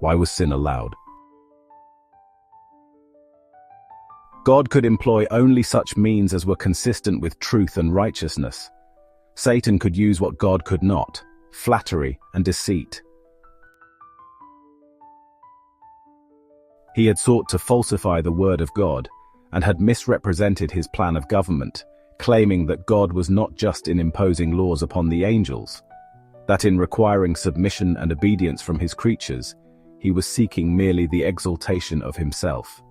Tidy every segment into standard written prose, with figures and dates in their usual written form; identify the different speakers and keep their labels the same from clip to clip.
Speaker 1: Why was sin allowed? God could employ only such means as were consistent with truth and righteousness. Satan could use what God could not: flattery and deceit. He had sought to falsify the word of God and had misrepresented his plan of government, claiming that God was not just in imposing laws upon the angels, that in requiring submission and obedience from his creatures, he was seeking merely the exaltation of himself.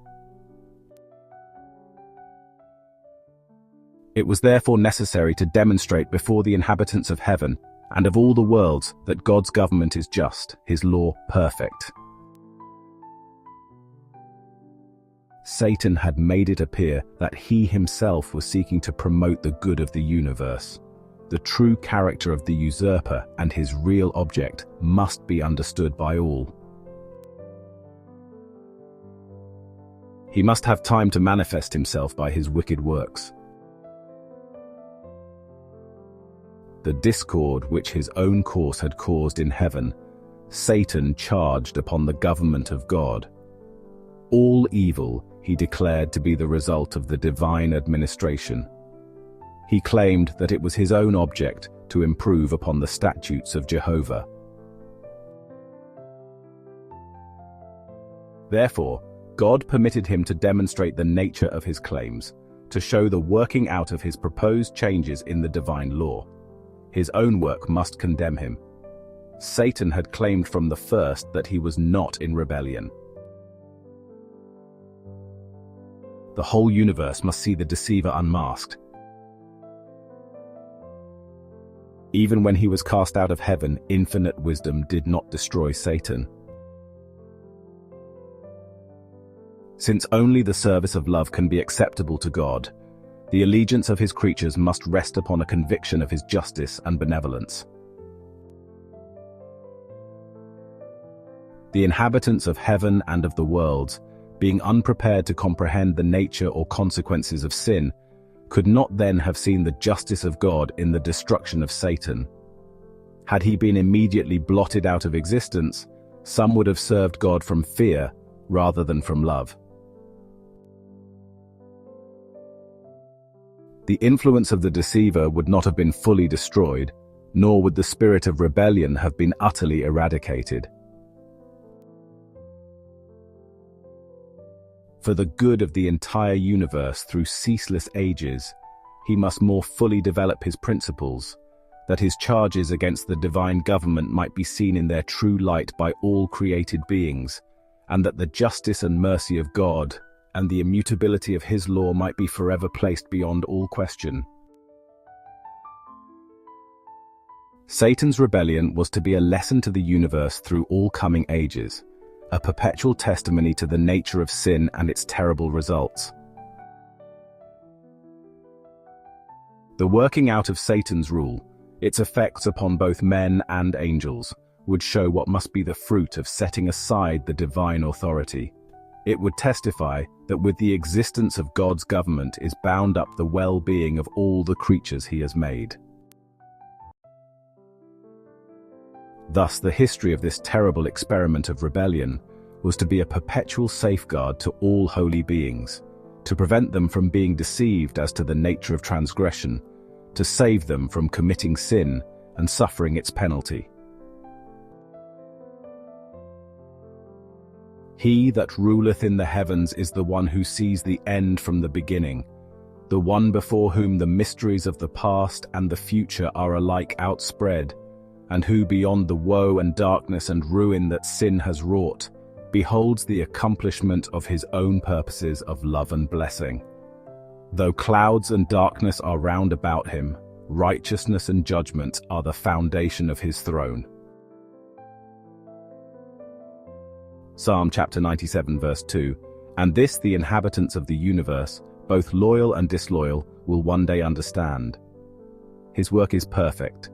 Speaker 1: It was therefore necessary to demonstrate before the inhabitants of heaven and of all the worlds that God's government is just, his law perfect. Satan had made it appear that he himself was seeking to promote the good of the universe. The true character of the usurper and his real object must be understood by all. He must have time to manifest himself by his wicked works. The discord which his own course had caused in heaven, Satan charged upon the government of God. All evil he declared to be the result of the divine administration. He claimed that it was his own object to improve upon the statutes of Jehovah. Therefore, God permitted him to demonstrate the nature of his claims, to show the working out of his proposed changes in the divine law. His own work must condemn him. Satan had claimed from the first that he was not in rebellion. The whole universe must see the deceiver unmasked. Even when he was cast out of heaven, infinite wisdom did not destroy Satan. Since only the service of love can be acceptable to God, the allegiance of his creatures must rest upon a conviction of his justice and benevolence. The inhabitants of heaven and of the world, being unprepared to comprehend the nature or consequences of sin, could not then have seen the justice of God in the destruction of Satan. Had he been immediately blotted out of existence, some would have served God from fear rather than from love. The influence of the deceiver would not have been fully destroyed, nor would the spirit of rebellion have been utterly eradicated. For the good of the entire universe through ceaseless ages, he must more fully develop his principles, that his charges against the divine government might be seen in their true light by all created beings, and that the justice and mercy of God and the immutability of his law might be forever placed beyond all question. Satan's rebellion was to be a lesson to the universe through all coming ages, a perpetual testimony to the nature of sin and its terrible results. The working out of Satan's rule, its effects upon both men and angels, would show what must be the fruit of setting aside the divine authority. It would testify that with the existence of God's government is bound up the well-being of all the creatures he has made. Thus, the history of this terrible experiment of rebellion was to be a perpetual safeguard to all holy beings, to prevent them from being deceived as to the nature of transgression, to save them from committing sin and suffering its penalty. He that ruleth in the heavens is the one who sees the end from the beginning, the one before whom the mysteries of the past and the future are alike outspread, and who beyond the woe and darkness and ruin that sin has wrought, beholds the accomplishment of his own purposes of love and blessing. Though clouds and darkness are round about him, righteousness and judgment are the foundation of his throne. Psalm chapter 97 verse 2, and this the inhabitants of the universe, both loyal and disloyal, will one day understand. His work is perfect.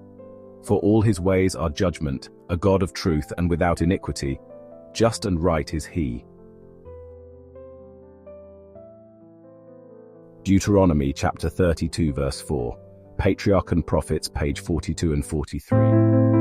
Speaker 1: For all his ways are judgment, a God of truth and without iniquity, just and right is he. Deuteronomy chapter 32 verse 4, Patriarch and Prophets, page 42 and 43.